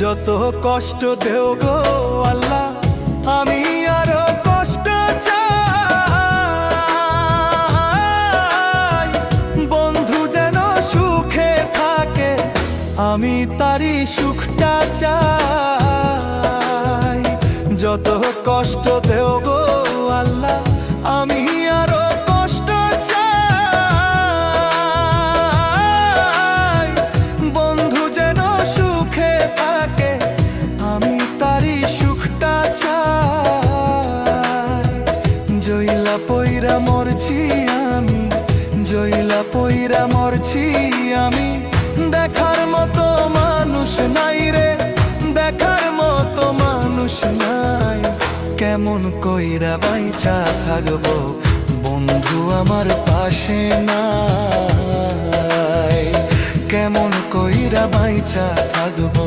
যত কষ্ট দেও গো আল্লাহ, আমি আরো কষ্ট চাই। বন্ধু যেন সুখে থাকে, আমি তারই সুখটা চাই। যত কষ্ট দেও গো আল্লাহ, আমি আরো কষ্ট চাই। বন্ধু যেন সুখে থাকে, আমি তারই সুখটা চাই। জইলা পইরা মরছি আমি, জইলা পইরা মরছি আমি, দেখার মতো মানুষ নাই রে, দেখার মতো মানুষ নাই। কেমন কইরা বাইচা থাকবো, বন্ধু আমার পাশে নাই। কেমন কইরা বাইচা থাকবো।